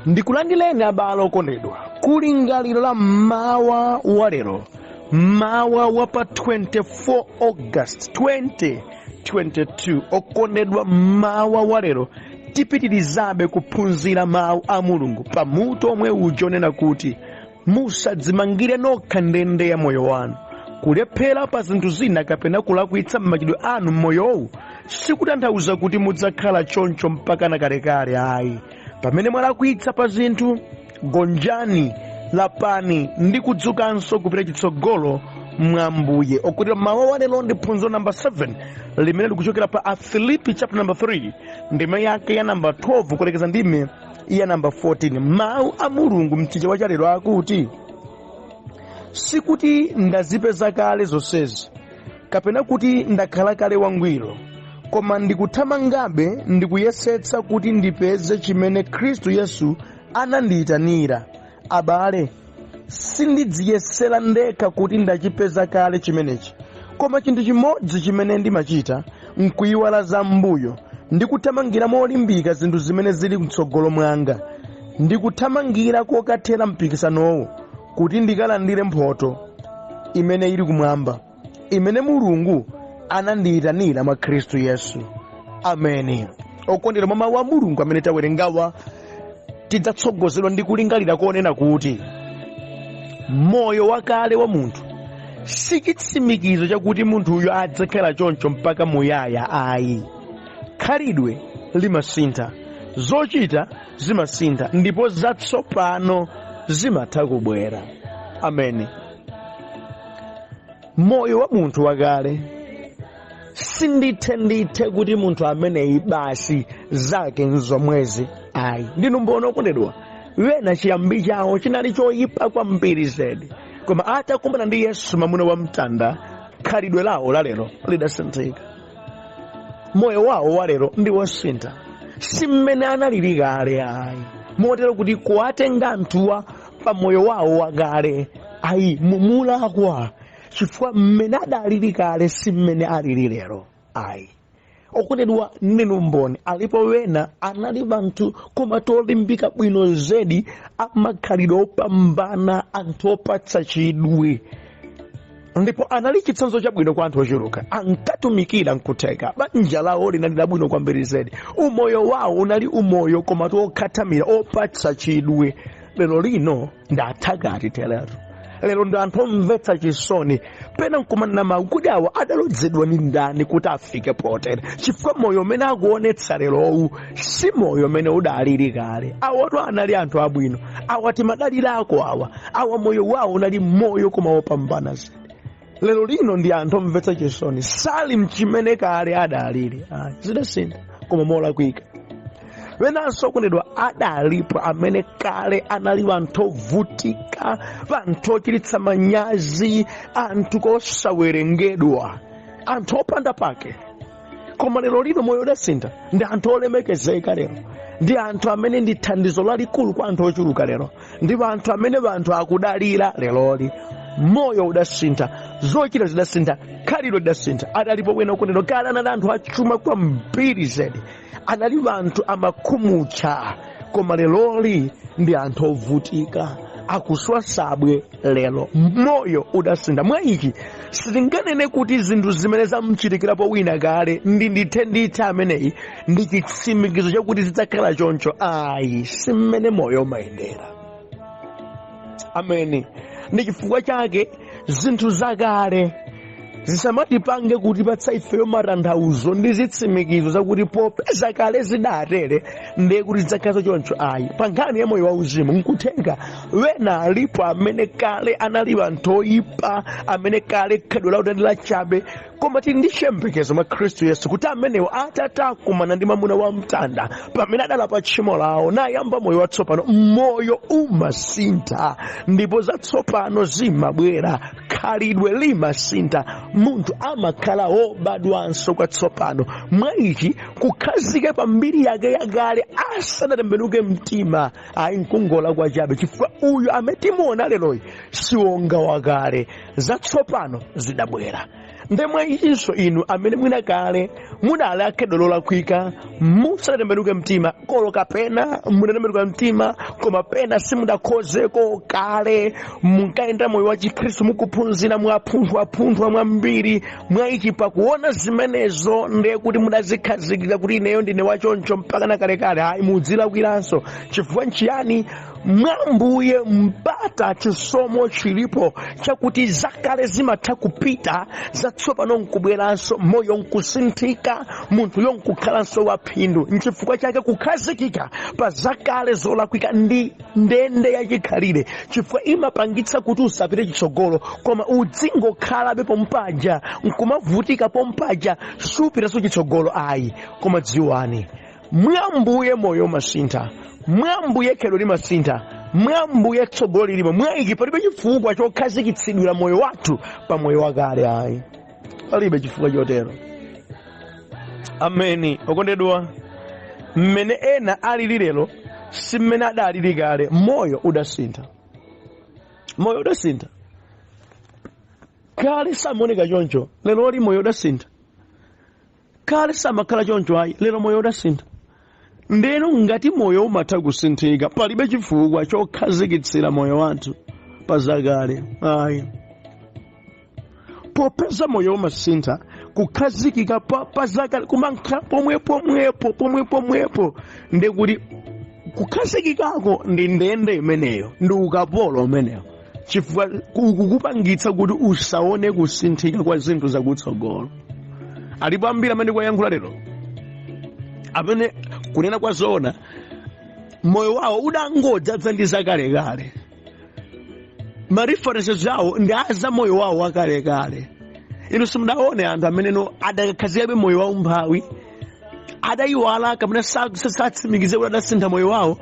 Ndikulandileni abale okondedwa kuli lingaliro la mawa walero, mawa wapa 24 August 2022. Okondedwa, mawa walero tipitirizabe kuphunzira mawu a Mulungu pamutu omwe ujonena kuti musadzimangire nokha ndende ya moyo wanu. Kulephera pa zinthu zina kapena kulakwitsa m'machitidwe anu m'moyowu sikutanthauza kuti mudzakhala choncho mpaka na kalekale ayi. Pamene mwalakwitsa pa zinthu, gonjani, lapani ndi kudzukanso kupita chitsogolo mwa Ambuye. Okondedwa, mawu walero ndi phunziro namba 7 limene likuchokera pa Afilipi chapter number 3 ndime yake ya namba 12 kulekeza ndime ya namba 14. Mawu a Mulungu mchichewa cha lero akuti, sikuti ndazipeza kale zonsezi kapena kuti ndakhala kale wangwiro, koma ndikuthamangabe ndikuyesetsa kuti ndipeze chimene Khristu Yesu anandiyitanira. Abale, sindidziyesera ndekha kuti ndachipeza kale chimenechi, koma chinthu chimodzi chimene ndimachita nkuyiwala za m'mbuyo, ndikuthamangira molimbika zinthu zimene zili mtsogolo mwanga. Ndikuthamangira kokathera mpikisanowo kuti ndikalandire mphotho imene ili kumwamba, imene Mulungu anandiyitanira mwa Khristu Yesu. Ameni. Okondedwa, mwa mawu a Mulungu amene tawerengawa tidzatsogozedwa ndi kulingalira konena kuti moyo wakale wa munthu si chitsimikizo chakuti munthuyo adzakhala choncho mpaka muyaya ayi. Khalidwe limasintha, zochita zimasintha, ndipo zatsopano zimatha kubwera. Ameni. Moyo wa munthu wakale sindithe kuti munthu ameneyi basi zake nzomwezi ayi. Ndinu mbona okondedwa, wena chiyambi chawo chinali choyipa kwambiri zedi, koma atakumana ndi Yesu mwamuna wa mtanda, khalidwe lawo lalero lidasinthika. Moyo wawo walero ndi wosintha, si mmene analili kale ayi. Motero kuti kuwatenga anthuwa pa moyo wawo wakale ayi mumulakwa, chifukwa mmene adalili kale si mmene alili lero ayi. Okondedwa, ndinu mboni, alipo wena anali banthu koma tolimbika bwino zedi, amakhalidwe opambana, anthu opatsa chidwi, ndipo anali chitsanzo chabwino kwa anthu ochuluka, ankatumikira nkutheka, banja lawo linali labwino kwambiri zedi, umoyo wawo unali umoyo koma okhathamira, opatsa chidwi. Lero lino ndathakati telero. Lero ndi anthu omvetsa chisoni, pena nkumanena mawu kuti awa adalodzedwa ndi ndani kuti afike potere, chifukwa moyo umene akuonetsa lerowu si moyo umene udalili kale. Awatu anali anthu abwino, awati madalirako awa moyo wawo unali moyo koma wopambana zedi. Lero lino ndi anthu omvetsa chisoni, sali mchimene kale adalili zidasintha koma molakwika. Wenanso okondedwa, adalipo amene kale anali anthu ovutika, anthu ochititsa manyazi, anthu kosawerengedwa, anthu opanda pake, koma lero lino moyo udasintha, ndi anthu olemekezeka lero, ndi anthu amene ndi thandizo lalikulu kwa anthu ochuluka lero, ndi anthu amene anthu akudalira leroli. Moyo udasintha, zochita zidasintha, khalidwe lidasintha. Adalipo wena okondedwa, kale anali anthu achuma kwambiri zedi, anali anthu amakhumucha, koma leroli ndi anthu ovutika, akuswa sabwe lero. Moyo udasintha. Mwa ichi sitinganene kuti zinthu zimene zamuchitikirapo wina kale ndithe ameneyi ndi chitsimikizo chakuti zidzakhala choncho ayi, si mmene moyo umayendera. Ameni. Ndi chifukwa chake zinthu zakale zisamatipange kuti patsa ifeyo matanthauzo ndi zitsimikizo zakuti popeza kale zidatere ndiye kuti zidzakhala choncho ayi. Pa nkhani ya moyo wauzimu nkuthenga wena alipo amene kale anali anthu oyipa, amene kale khalidwe lawo ndi lachabe, koma tili ndi chiyembekezo mwa Khristu Yesu kuti amenewo atatakumana ndi mwamuna wa mtanda pamene adala pa tchimo lawo nayamba moyo watsopano, moyo umasintha ndipo zatsopano zimabwera, khalidwe limasintha, munthu amakhala wobadwanso kwatsopano. Mwa ichi kukhazike pa mbiri yake yakale asanatembenuke mtima ayi nkungola kwa chabe, chifukwa uyu amene timuona leroyi si wonga wakale, zatsopano zidabwera. ndemwe ichinso inu amene mwina kale mudali akhedolo lakwika musanatembenuke mtima kolo kapena munatembenuka mtima koma pena simudakhozeko kale munkayenda moyo wa chikhristu mukuphunzira mwaphunthwa mwambiri mwayichipa kuona zimenezo ndiye kuti mudazikhazikika kuti ineyo ndine wachoncho mpaka na kalekale. Hayi, mudzilakwiranso. Chifukwa nchiyani? Mwambuye mpata chisomo chilipo chakuti zakale zimatha kupita zatsopano nkubweranso moyo nkusinthika munthu yonkukhalanso waphindu. Nchifukwa chake kukhazikika pa zakale zolakwika ndi ndende yachikhalire chifukwa imapangitsa kuti usapite chitsogolo koma udzingokhala pompaja nkumavutika pompaja supitanso chitsogolo. Ayi, koma dziwani mwambuye moyo masintha, mwambuye khelo limasintha, mwambuye tsogolo lilimo, mwayiki palibe chifukwa chokhazikitsidwira moyo wathu pa moyo wakale. Ayi, palibe chifukwa chotero. Ameni. Okondedwa, mmene ena alili lero si mmene adalili kale. Moyo udasintha, moyo udasintha. Kale samaoneka choncho, lero li moyo udasintha. Kale samakhala choncho, ayi, lero moyo udasintha. Ndeno ngati moyo umatha kusinthika palibe chifukwa chokhazikitsira moyo wathu pa zakale. Ayi, popeza moyo umasintha kukhazikika pa zakale kumankhala pomwepo ndi kuti kukhazikikako ndi ndende imeneyo, ndi ukapolo umeneyo, chifukwa kukupangitsa kuti usaone kusinthika kwa zinthu zakutsogolo. Alipo ambiri amene kwayankhula lero amene kunena kwa zoona moyo wawo udangodza ndi zakalekale. Mareferences awo ndi aza moyo wawo wakalekale. Inu simudaone anthu ameneno adakhazikabe moyo wawo mphawi, adayiwala kapena satsimikize kuti adasintha moyo wawo,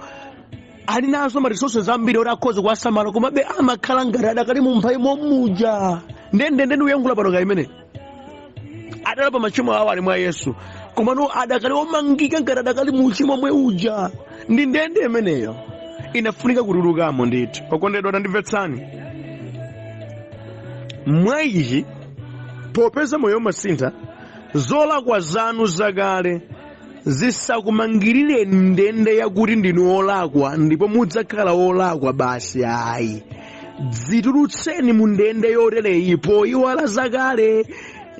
ali nazo maresources ambiri oti akhoza kuwasamala komabe amakhala ngati adakali mu mphawi momuja. Ndende uyankhula pano kaimene adalapa machimo awo ali mwa Yesu komano adakali omangika ngati adakali mu uchimo mwe uja. Ndi ndende imeneyo inafunika kutulukamo ndithu. Okondedwa, tandimvetsani. Mwa ichi popeza moyo umasintha, zolakwa zanu zakale zisakumangirire ndende yakuti ndinu olakwa ndipo mudzakhala olakwa basi. Ayi, dzitulutseni mu ndende yotereyi poyiwala zakale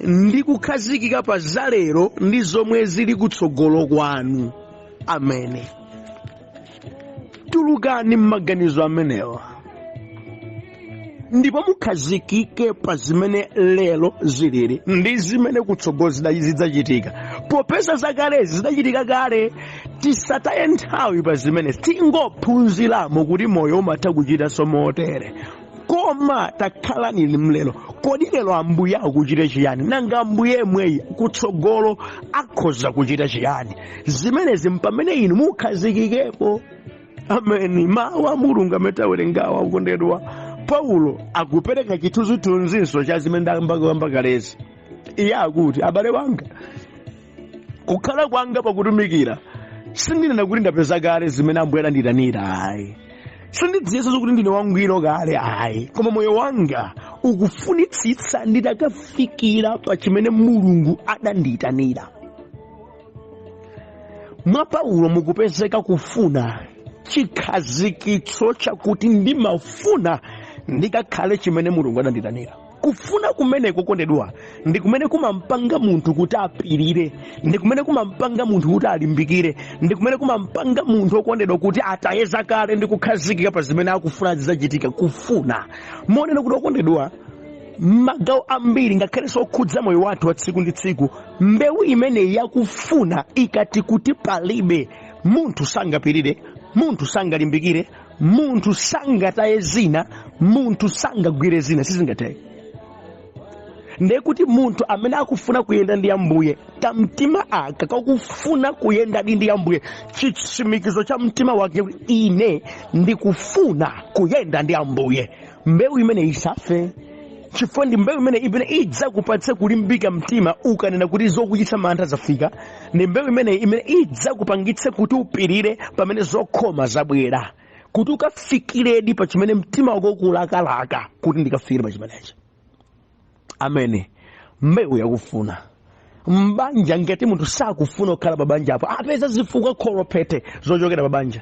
ndi kukhazikika pa zalero ndi zomwe zili kutsogolo kwanu. Ameni. Tulukani m'maganizo amenewa ndipo mukhazikike pa zimene lero zilili ndi zimene kutsogolo zidzachitika. Popeza zakalezi zidachitika kale, tisataye nthawi pa zimene, tingophunziramo kuti moyo umatha kuchitanso motere. Koma takhalani mlelo, kodi lero ambuye akuchita chiyani? Nanga ambuye mweyi kutsogolo akhoza kuchita chiyani? Zimenezi mpamene inu mukhazikikepo. Ameni. Mawu a Mulungu ametawerengawa. Okondedwa, Paulo akupereka chithunzithunzinso cha zimene ndakamba kalezi. Iye akuti, abale wanga, kukhala kwanga pakutumikira sindinena kuti ndapeza kale zimene ambuye adandiyitanira. Ayi, sindidziyeso zokuti ndine wangwiro kale. Ayi, koma moyo wanga ukufunitsitsa nditakafikira pa chimene Mulungu adandiyitanira. Mwa Paulo mukupezeka kufuna chikhazikitso chakuti ndimafuna ndikakhale chimene Mulungu adandiyitanira. Kufuna kumeneko, okondedwa, ndi kumene kumampanga munthu kuti apirire, ndi kumene kumampanga munthu kuti alimbikire, ndi kumene kumampanga munthu, okondedwa, kuti ataye zakale ndi kukhazikika pa zimene akufuna zidzachitika. Kufuna monena kuti, okondedwa, magawo ambiri ngakhalenso okhudza moyo wathu wa tsiku ndi tsiku, mbewu imeneyi yakufuna ikati kuti palibe, munthu sangapirire, munthu sangalimbikire, munthu sangataye zina, munthu sangagwire zina, sizingathe. Ndiye kuti munthu amene akufuna kuyenda ndi ambuye, kamtima aka kakufuna kuyenda ndi ambuye, chitsimikizo cha mtima wake kuti ine ndikufuna kuyenda ndi ambuye, mbewu imene isafe. Chifukwa ndi mbewu imene idzakupatse kulimbika mtima ukanena kuti zokuchititsa mantha zafika. Ndi mbewu imene idzakupangitse kuti upirire pamene zokhoma zabwera, kuti ukafikiredi pa chimene mtima wako ukulakalaka kuti ndikafikire pa chimenechi. Ameni. mbewu yakufuna. Mbanja ngati munthu sakufuna kukhala pabanja apo apeza zifukwa kholophete zochokera pabanja.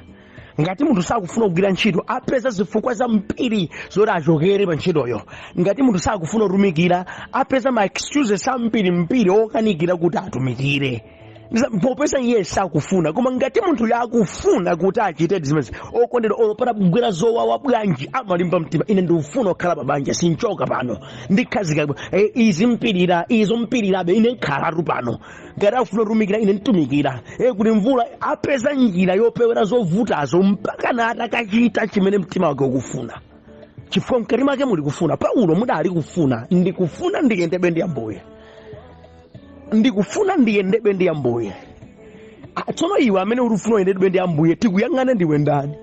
Ngati munthu sakufuna kugwira ntchito apeza zifukwa zambiri zoti achokere pa ntchitoyo. Ngati munthu sakufuna kutumikira apeza ma excuses ambiri okanikira kuti atumikire. Popeza iye sakufuna, koma ngati munthu yakufuna kuti achite zimezi okondedwa olopata kugwira zowawa bwanji amalimba mtima, ine ndikufuna kukhala pabanja sinchoka pano ndikhazika izi mpirira izo mpirirabe ine nkhalatu pano. Ngati akufuna kutumikira ine ntumikira kuti mvula apeza njira yopewera zovutazo mpaka nata kachita chimene mtima wake ukufuna. Chifukwa mkati mwake muli kufuna. Paulo mudali kufuna, ndikufuna ndiyendebe ndi Ambuye, ndikufuna ndiyendebe ndi Ambuye. Tsono iwe amene ulufuna uyendebe ndi Ambuye tikuyang'ane ndiwe ndani,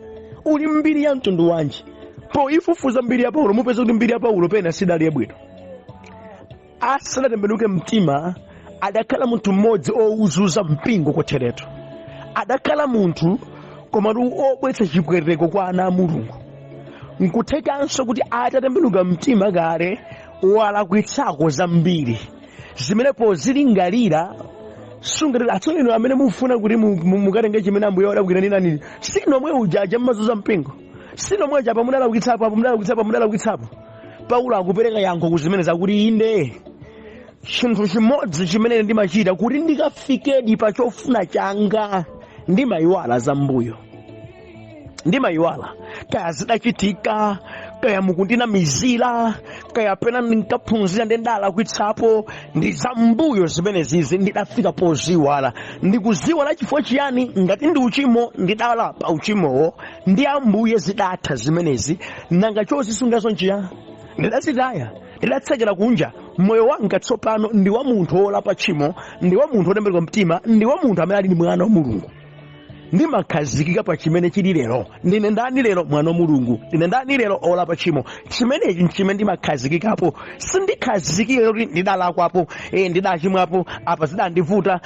uli mbiri ya mtundu wanji. Po ifufuza mbiri ya Paulo mupeza kuti mbiri ya Paulo pena sidali yabwino. Asanatembenuke mtima adakhala munthu mmodzi ouzuza mpingo kotheretu. Adakhala munthu koma obweretsa chipwerereko kwa ana a Mulungu. Nkuthekanso kuti atatembenuka mtima kale walakwitsako zambiri zimenepo zilingalira sungalira. Atsolero amene mufuna kuti mukatenge chimene Ambuye wadakwira ndi nani sinomwe ujaja mmazuza mpingo, sinomwe chapa munalakwitsapo. Paulo akupereka yankho kuzimene zakuti inde chinthu chimodzi chimene ndimachita kuti ndikafikedi pa chofuna changa ndimayiwala zambuyo. Ndimayiwala kaya zidachitika, kaya mukundinamizira, kaya pena ndinkaphunzira ndalakwitsapo, ndi zambuyo zimene zizi ndidafika poziwala. Ndikuziwala chifukwa chiyani? Ngati ndi uchimo ndidalapa uchimowo, ndi Ambuye zidatha zimenezi, nanga chozisungazo njiya ndidazitaya, ndidatsekera kunja. Moyo wanga tsopano ndi wa munthu wolapa chimo, ndi wa munthu wotembenuka mtima, ndi wa munthu amene ali ndi mwana wa Mulungu. Ndimakhazikika pa chimene chili lero. Ndine ndani lero? Mwana wa Mulungu. Ndine ndani lero? Olapa chimo. Chimenechi nchimene ndimakhazikikapo. Sindikhazikike kuti ndidalakwapo, ndidachimwapo, apa zidandivuta.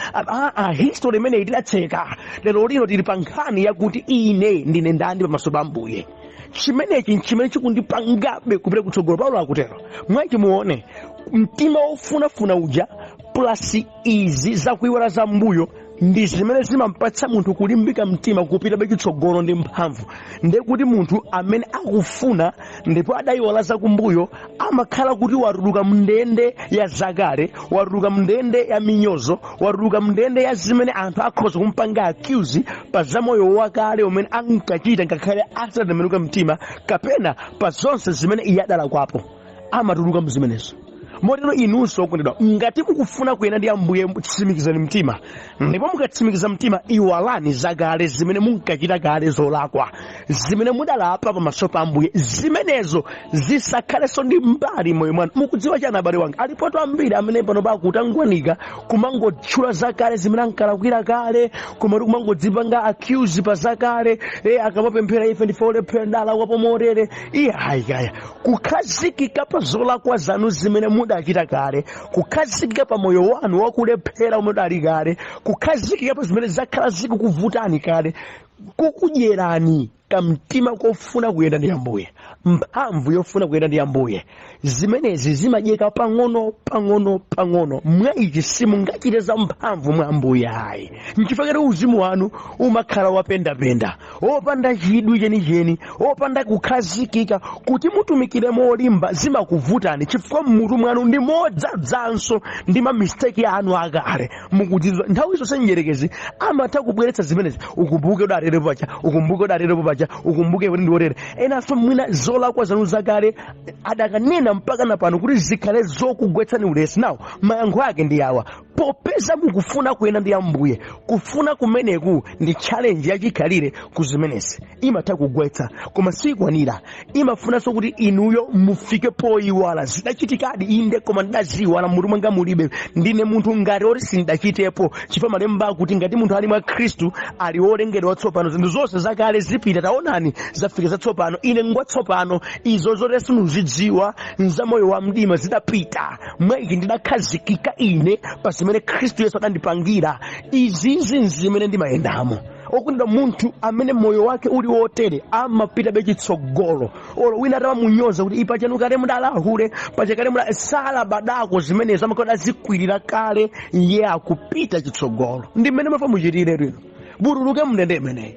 History imeneyi tidatseka. Lero lino tili pa nkhani yakuti ine ndine ndani pamaso pa Ambuye. Chimenechi nchimene chikundipangabe kupita kutsogolo. Paulo akutero mwachi muone mtima wofunafuna uja plus izi zakuiwala za mbuyo ndi zimene zimampatsa munthu kulimbika mtima kupita bechitsogolo ndi mphamvu. Ndekuti munthu amene akufuna ndipo adayiwala zakumbuyo amakhala kuti watuluka mndende ya zakale, watuluka mndende ya minyozo, watuluka mndende ya zimene anthu akhoza kumpanga accuse pa za moyo wakale umene ankachita ngakhale asanatembenuka mtima, kapena pa zonse zimene iye adalakwapo amatuluka mzimenezo. Motero inunso okondedwa, ngati mukufuna kuyenda ndi Ambuye tsimikizani mtima, ndipo mukatsimikiza mtima iwalani zakale zimene munkachita kale zolakwa, zimene mudalapa pamaso pa Ambuye, zimenezo zisakhalenso ndi mbali moyo mwanu. Mukudziwa chani abale wanga? Alipoto ambiri amene pano pakutangwanika kumangotchula zakale zimene ankalakwira kale, komatu kumangodzipanga accuse pa zakale, akamapemphera ife ndife olephera ndalakwapo motere. Iyaya kukhazikika pa zolakwa zanu zimene mudachita kale, kukhazikika pa moyo wanu wakulephera umene udali kale, kukhazikika pa zimene zakhala zikukuvutani kale, kukudyerani kamtima kofuna kuyenda ndi Ambuye, mphamvu yofuna kuyenda ndi Ambuye. Zimenezi zimadyeka pang'ono. Mwa ichi simungachite za mphamvu mwa Ambuye ayi. Nchifukwa uzimu wanu umakhala wapendapenda, opanda chidwi chenicheni, opanda kukhazikika kuti mutumikire molimba. Zimakuvutani chifukwa mmutu mwanu ndi modzadzanso ndi mamisteki anu akale. Mukudziwa nthawi zonse njerekezi amatha kubweretsa zimenezi. Ukumbuke udaterepo paja, ukumbuke udaterepo paja, ukumbuke kuti ndiwotere. Enanso mwina zolakwa zanu zakale adakanena mpaka na pano kuti zikhale zokugwetsani ulesi. Nawo mayankho ake ndi awa: popeza mukufuna kuyenda ndi Ambuye, kufuna kumeneku ndi challenge yachikhalire kuzimenezi. Imatha kugwetsa koma sikwanira. Imafunanso kuti inuyo mufike poyiwala zidachitikadi inde koma ndaziwala mutu mwanga mulibe. Ndine munthu ngati oti sindachitepo, chifukwa malemba akuti ngati munthu ali mwa Khristu ali wolengedwa watsopano. Zinthu zonse zakale zipita, taonani zafika zatsopano. Ine ngwatsopano, izo zote sinuzidziwa nza moyo wa mdima zidapita. Mwa ichi ndidakhazikika ine pa zimene Khristu Yesu adandipangira. Izizi zimene ndimayendamo. okondedwa munthu amene moyo wake uli wotere amapita bechitsogolo. Olo wina atamunyoza kuti ipa chanu kale mudalahule pacha kale salabadako zimenezo amakoda zikwirira kale iye akupita chitsogolo. Ndi mmene mafa muchitire lino buruluke mndende imeneyi.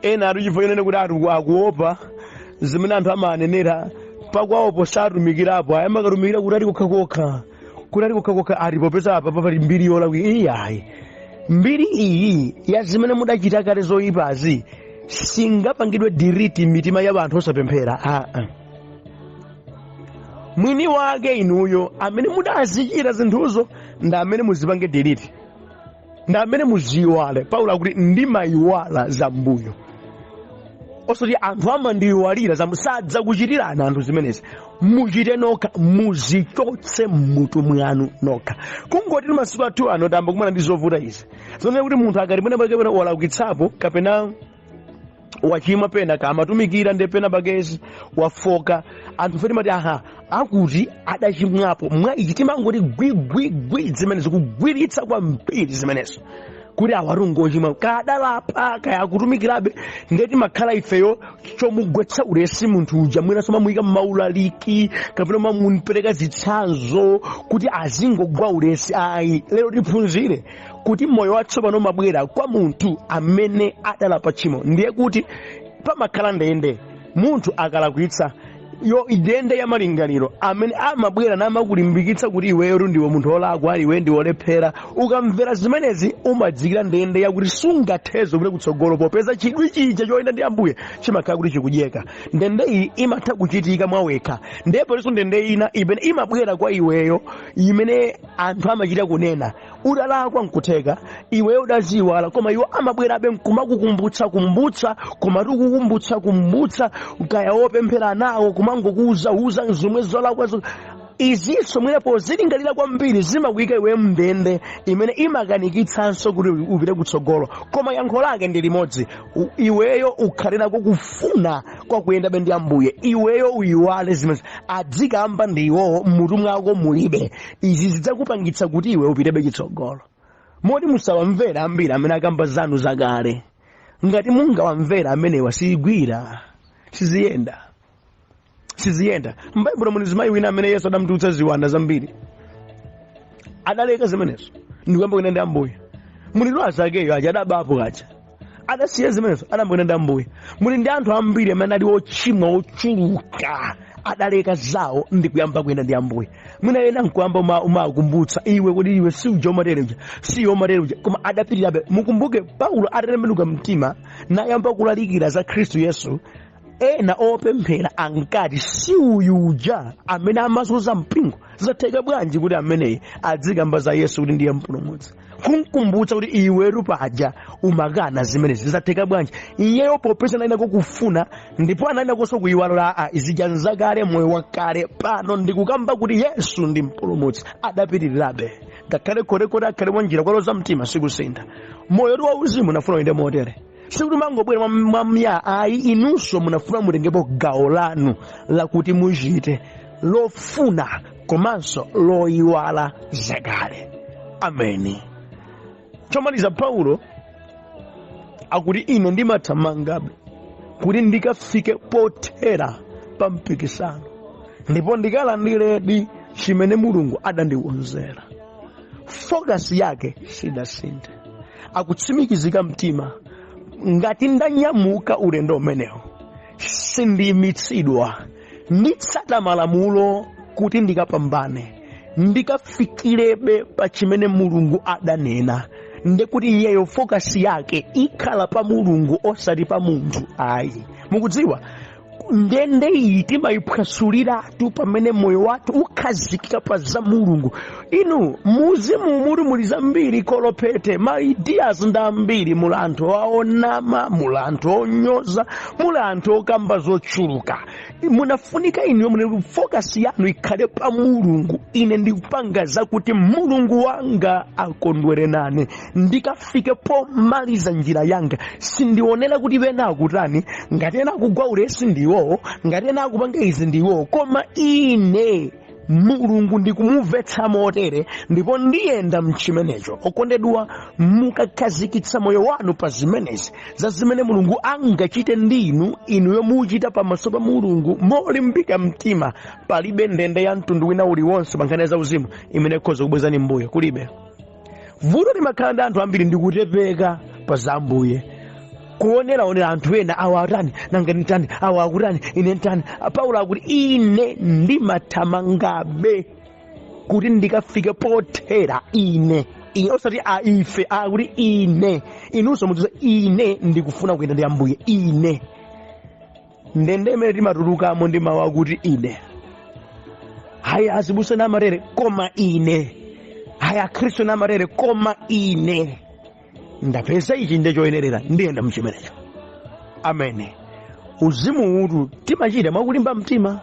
Ena atuchivoyenene kuti akuopa zimene anthu amanenera pakwaopo satumikirapo ayamakatumikira kuti ali kokha alipo pesa apa pali mbiri yola iyayi. Mbiri iyi ya zimene mudachita kale zoyipazi singapangidwe diriti mitima ya anthu osapemphera. Mwini wake inuyo amene mudazichita zinthuzo ndi amene muzipange diriti, ndi amene muziyiwale. Paulo akuti ndimayiwala zambuyo. Osati anthu amandiyiwalira zamusadza kuchitirana anthu zimenezi. Muchite nokha, muzichotse mmutu mwanu nokha. Kungoti masiku athu ano tamba kumana ndi zovuta izi. Zonena kuti munthu akati mwina pake walaukitsapo kapena wachimwa pena kamatumikira ndi pena bagezi wafoka anthu feti mati akuti adachimwapo mwa ichi timangoti gwi zimenezo kugwiritsa kwambiri zimenezo kuti awarungochimwa kadalapa kayakutumikirabe ndeti makhala ifeyo chomugwetsa ulesi munthu uja mwina soma muyika mmaulaliki kapena mamunipereka zitsanzo kuti azingogwa ulesi. Ayi, lero tiphunzire kuti moyo watsopano mabwera kwa munthu amene adalapa chimo. Ndiye kuti pamakhala ndende munthu akalakwitsa yo idende ya malingaliro amene amabwera namakulimbikitsa kuti iweyo ndiwe munthu olakwa, iwe ndi olephera. Ukamvera zimenezi umadzikira ndende yakuti sungathezo kuti kutsogolo popeza chidwi chija choyenda ndi Ambuye chimakhala kuti chikudyeka. Ndende iyi imatha kuchitika mwawekha. Ndipo liso ndende ina imene imabwera kwa iweyo imene anthu amachita kunena udalakwa nkutheka iweyo udaziwala koma iwo amabwerabe nkumakukumbutsa koma tukukumbutsa ukaya wopemphera nawo kumangokuuza zomwe zolakwa. Izinso mwenepo zilingalira kwambiri zimakuyika iwe mndende imene imakanikitsanso kuti upite kutsogolo. Koma yankho lake ndi limodzi, iweyo ukhale nako kufuna kwa kuyendabe ndi Ambuye. Iweyo uyiwale zimene adzikamba ndi iwowo mmutu mwako mulibe. Izi zidzakupangitsa kuti iwe upitebe chitsogolo. Moti musawamvera ambiri amene akamba zanu zakale. Ngati mungawamvera amenewa sizigwira, siziyenda. M'Baibulo muli zimayi wina amene Yesu adamutulutsa ziwanda zambiri adaleka zimenezo ndikuyamba kuyenda ndi Ambuye. Muli lwazi akeyo aja adabapo kacha adasiya zimenezo adamboyenda ndi Ambuye. Muli ndi anthu ambiri amene ali ochimwa ochuluka adaleka zawo ndikuyamba kuyenda ndi Ambuye. Mwina ena nkuyamba umakumbutsa iwe kuti iwe si uja umatereja si umatereja koma adapitirabe. Mukumbuke Paulo atatembenuka mtima nayamba kulalikira za Khristu Yesu. Ena opemphera ankati si uyuja amene amazuza mpingo. Zatheka bwanji kuti ameneyi adzikamba za Yesu kuti ndiye mpulumutsi? Kunkumbutsa kuti iweru paja umakana zimenezi. Zatheka bwanji iyeyo popeza nainako kufuna ndipo anainakonso kuyiwala izija nzakale moyo wakale pano ndikukamba kuti Yesu ndi mpulumutsi. Adapitirirabe ngakhale korekore akhale wanjira kwaloza mtima sikusintha. Moyo wa uzimu nafuna uyende motere. Sikuti mangobwera mwamya ayi inunso munafuna mutengepo gawo lanu lakuti muchite lofuna komanso loyiwala zakale. Ameni. Chomaliza Paulo akuti ine ndimathamangabe kuti ndikafike pothera pa mpikisano ndipo ndikalandire chimene Mulungu adandiwonzera. Focus yake sidasinthe. Akutsimikizika mtima ngati ndanyamuka ulendo umenewo sindiyimitsidwa nditsata malamulo kuti ndikapambane ndikafikirebe pa chimene Mulungu adanena. Ndekuti iyeyo focus yake ikhala pa Mulungu osati pa munthu. Ayi, mukudziwa ndende iyi timayiphwasuliratu pamene moyo wathu ukhazikika pa za Mulungu. Inu muzimu muli zambiri kolopete ma ideas ndambiri, muli anthu aonama, muli anthu onyoza, muli anthu okamba zochuluka. Munafunika inu mune focus yanu ikhale pa Mulungu. Ine ndikupanga zakuti Mulungu wanga akondwere nane ndikafike pomaliza njira yanga. Sindionera kuti wena akutani ngati ena akugwa ulesi ndiwo ngati ena akupanga izi ndiwo koma ine mulungu ndikumumvetsa motere ndipo ndiyenda mchimenecho. Okondedwa, mukakhazikitsa moyo wanu pa zimenezi za zimene mulungu angachite ndinu, inuyo muchita pamaso pa mulungu molimbika mtima, palibe ndende ya mtundu wina uliwonse pa nkhani za uzimu imene ikhoza kubwezani mbuyo. Kulibe. Vuto limakhala ndi anthu ambiri ndikutepeka pa za Ambuye, kuonera anthu ena awa atani nanga nditani, awa akutani ine ntani. Paulo akuti ine ndimathamangabe kuti ndikafike pothera ine osati ife, akuti ine. Inunso mudziwa ine ndikufuna kuyenda ndi Ambuye. Ine ndende imene timatulukamo ndi mawu akuti ine. Haya azibusa na marere koma ine, haya Khristu na marere koma ine. Ndapeza ichi ndechoyenerera ndiyenda mchimenecho. Amen. Uzimu utu timachita mwakulimba mtima,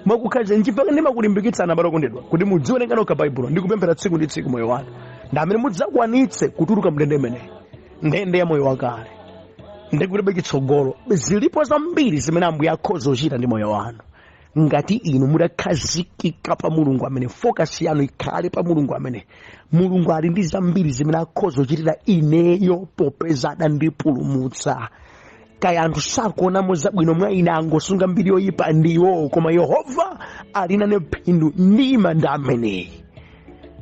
mwakukhazikitsa nchifukwa ndimakulimbikitsana balo kondedwa kuti mudziwe nenganoka Baibulo ndikupemphera tsiku ndi tsiku moyo wanu, ndamene mudzakwanitse kutuluka mndende imene ndende ya moyo wakale ndikulibe chitsogolo. Zilipo zambiri zimene Ambuye akhoza kuchita ndi moyo wanu ngati inu mudakhazikika pa mulungu amene, focus yanu ikhale pa mulungu amene. Mulungu ali ndi zambiri zimene akhoza kuchitira ineyo popeza adandipulumutsa. Kaya anthu sakuonamo zabwino mwa ine angosunga mbiri yoyipa ndiwo, koma Yehova ali nane phindu ndima ndi ameneyi.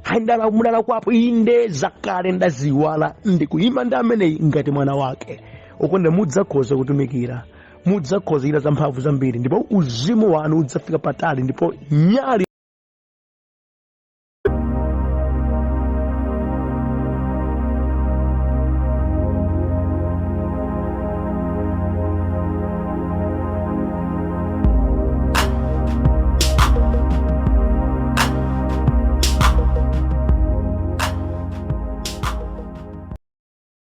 Haindala kumudala kwapo inde zakale ndaziwala ndikuyima ndi ameneyi ngati mwana wake. Ukonde mudzakhoza kutumikira, mudzakhoza kuchita zamphamvu zambiri, ndipo uzimu wanu udzafika patali, ndipo nyali